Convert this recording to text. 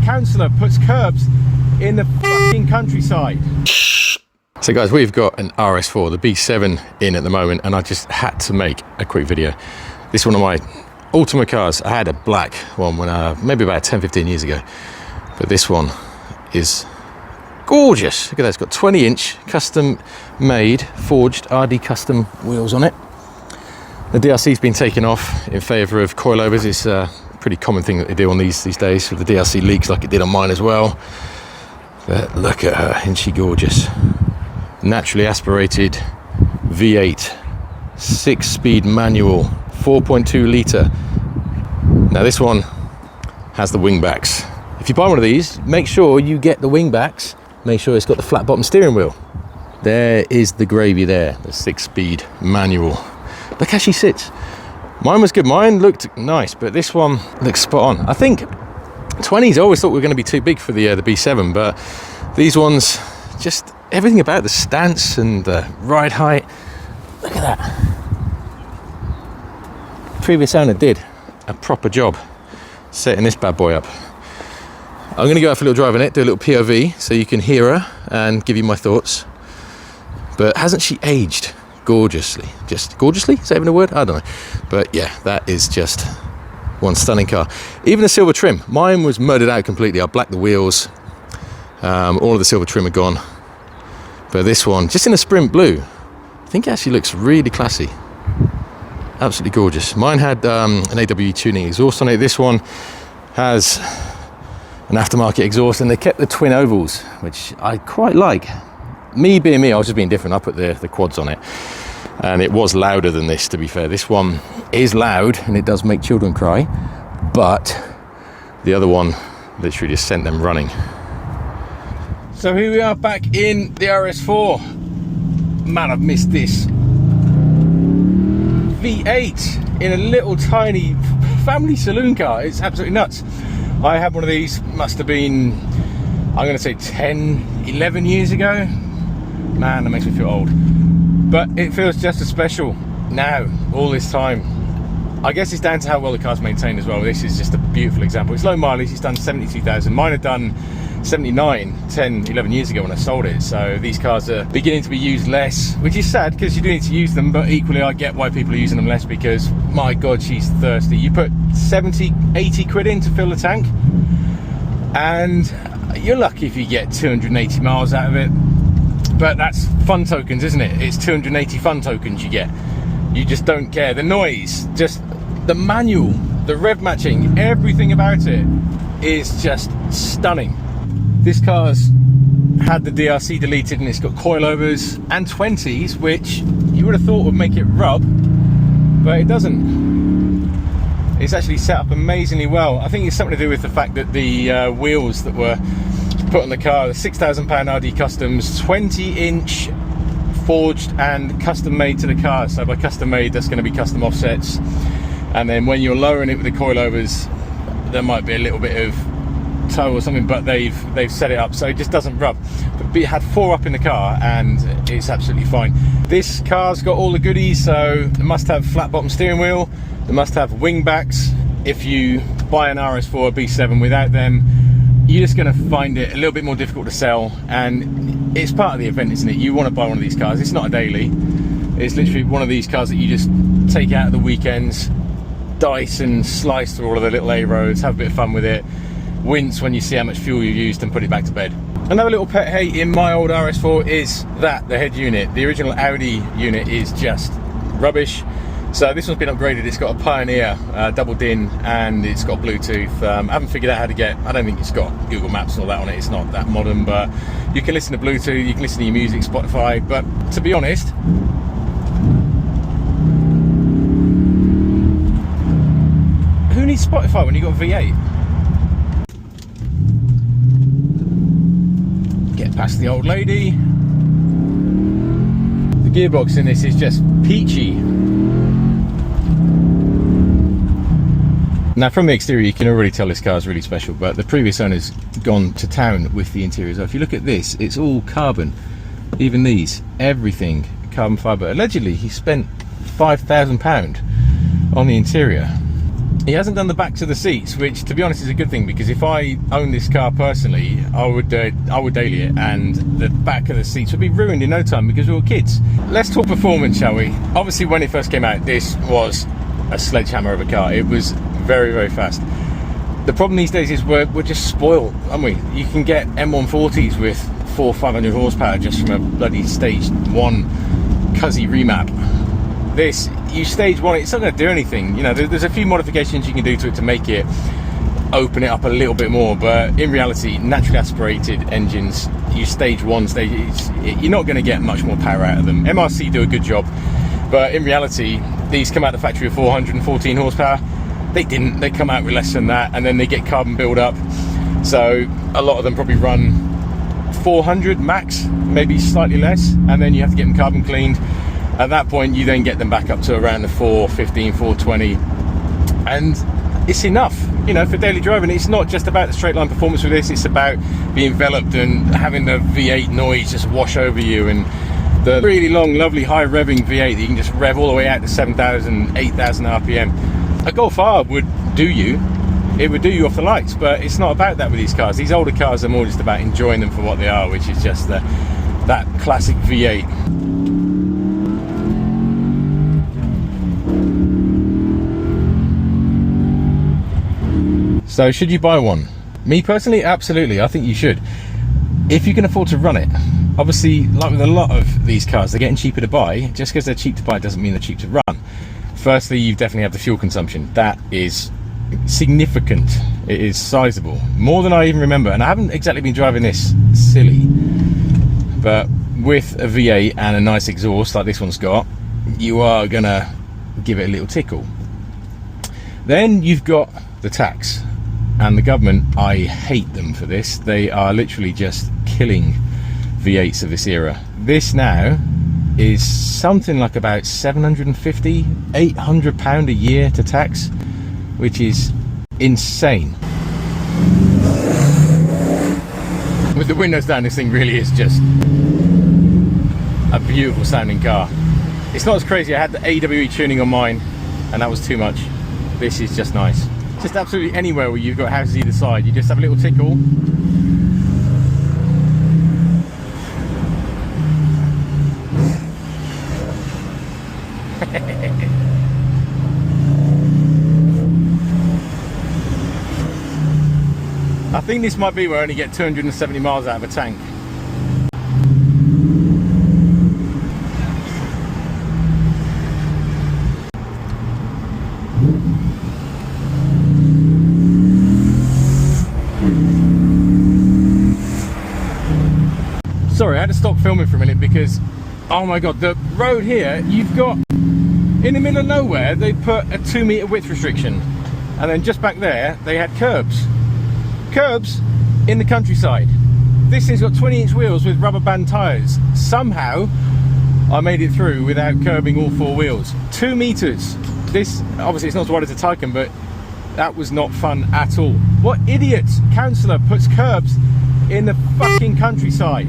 councillor puts curbs in the fucking countryside. So guys, we've got an RS4, the B7 in at the moment, and I just had to make a quick video. This is one of my ultimate cars. I had a black one when maybe about 10-15 years ago, but this one is gorgeous. Look at that, it's got 20-inch custom made forged RD custom wheels on it. The DRC's been taken off in favour of coilovers. It's a pretty common thing that they do on these days with the DRC leaks, like it did on mine as well. But look at her, isn't she gorgeous? Naturally aspirated V8, 6-speed manual, 4.2 litre. Now this one has the wing backs. If you buy one of these, make sure you get the wing backs. Make sure it's got the flat bottom steering wheel. There is the gravy there, the 6-speed manual. Look how she sits. Mine was good, mine looked nice, but this one looks spot on. I think 20s I always thought were going to be too big for the B7, but these ones, just everything about the stance and the ride height. Look at that. Previous owner did a proper job setting this bad boy up. I'm going to go out for a little drive in it, do a little POV so you can hear her and give you my thoughts. But hasn't she aged gorgeously? Just gorgeously? Is that even a word? I don't know. But yeah, that is just one stunning car. Even the silver trim. Mine was murdered out completely. I blacked the wheels. All of the silver trim are gone. But this one, just in a sprint blue, I think it actually looks really classy. Absolutely gorgeous. Mine had an AWE tuning exhaust on it. This one has an aftermarket exhaust, and they kept the twin ovals, which I quite like. Me being me, I was just being different. I put the quads on it, and it was louder than this, to be fair. This one is loud, and it does make children cry, but the other one literally just sent them running. So here we are back in the RS4. Man, I've missed this. V8 in a little tiny family saloon car. It's absolutely nuts. I had one of these, must have been, I'm going to say 10, 11 years ago. Man, that makes me feel old. But it feels just as special now, all this time. I guess it's down to how well the car's maintained as well. This is just a beautiful example. It's low mileage, it's done 72,000. Mine had done 79 10 11 years ago when I sold it, so these cars are beginning to be used less, which is sad because you do need to use them, but equally I get why people are using them less, because my god, she's thirsty. You put 70-80 quid in to fill the tank, and you're lucky if you get 280 miles out of it. But that's fun tokens, isn't it? It's 280 fun tokens you get. You just don't care. The noise, just the manual, the rev matching, everything about it is just stunning. This car's had the DRC deleted, and it's got coilovers and 20s, which you would have thought would make it rub, but it doesn't. It's actually set up amazingly well. I think it's something to do with the fact that the wheels that were put on the car, the £6,000 RD Customs, 20-inch forged and custom made to the car. So by custom made, that's going to be custom offsets, and then when you're lowering it with the coilovers, there might be a little bit of toe or something, but they've set it up so it just doesn't rub. But it had 4 up in the car, and it's absolutely fine. This car's got all the goodies, so it must have flat bottom steering wheel, it must have wing backs. If you buy an RS4 B7 without them, you're just going to find it a little bit more difficult to sell, and it's part of the event, isn't it? You want to buy one of these cars. It's not a daily, it's literally one of these cars that you just take out at the weekends, dice and slice through all of the little A roads, have a bit of fun with it, wince when you see how much fuel you used, and put it back to bed. Another little pet hate in my old RS4 is that the head unit, the original Audi unit, is just rubbish. So this one's been upgraded. It's got a Pioneer double DIN, and it's got Bluetooth. I haven't figured out how to get, I don't think it's got Google Maps and all that on it. It's not that modern, but you can listen to Bluetooth, you can listen to your music, Spotify. But to be honest, who needs Spotify when you've got a V8? Get past the old lady. The gearbox in this is just peachy. Now from the exterior you can already tell this car is really special, but the previous owner's gone to town with the interior. So if you look at this, it's all carbon. Even these, everything carbon fibre. Allegedly he spent £5,000 on the interior. He hasn't done the backs of the seats, which to be honest is a good thing, because if I owned this car personally, I would daily it, and the back of the seats would be ruined in no time because we were kids. Let's talk performance, shall we? Obviously when it first came out, this was a sledgehammer of a car. It was very, very fast. The problem these days is we're just spoiled, aren't we? You can get M140s with 400-500 horsepower just from a bloody stage 1 Cuzzy remap. This, you stage 1, it's not going to do anything. You know, there's a few modifications you can do to it to make it open it up a little bit more, but in reality, naturally aspirated engines, you stage 1 you're not going to get much more power out of them. MRC do a good job, but in reality, these come out the factory with 414 horsepower. They didn't. They come out with less than that, and then they get carbon build up. So a lot of them probably run 400 max, maybe slightly less, and then you have to get them carbon cleaned. At that point, you then get them back up to around the 415, 420, and it's enough, you know, for daily driving. It's not just about the straight line performance with this, it's about being enveloped and having the V8 noise just wash over you, and the really long, lovely, high revving V8 that you can just rev all the way out to 7,000, 8,000 RPM. A Golf R would do you. It would do you off the lights, but it's not about that with these cars. These older cars are more just about enjoying them for what they are, which is just that classic V8. So should you buy one? Me personally, absolutely. I think you should, if you can afford to run it. Obviously, like with a lot of these cars, they're getting cheaper to buy. Just because they're cheap to buy doesn't mean they're cheap to run. Firstly, you definitely have the fuel consumption. That is significant. It is sizable, more than I even remember. And I haven't exactly been driving this silly, but with a V8 and a nice exhaust like this one's got, you are gonna give it a little tickle. Then you've got the tax. And the government, I hate them for this. They are literally just killing V8s of this era. This now is something like about 750, 800 pound a year to tax, which is insane. With the windows down, this thing really is just a beautiful sounding car. It's not as crazy. I had the AWE tuning on mine, and that was too much. This is just nice. Just absolutely anywhere where you've got houses either side, you just have a little tickle. I think this might be where I only get 270 miles out of a tank. Sorry, I had to stop filming for a minute because, oh my god, the road here, you've got, in the middle of nowhere, they put a 2 meter width restriction. And then just back there, they had curbs. Curbs in the countryside. This thing's got 20-inch wheels with rubber band tyres. Somehow, I made it through without curbing all 4 wheels. 2 meters. This, obviously it's not as wide as a Taycan, but that was not fun at all. What idiot councillor puts curbs in the fucking countryside?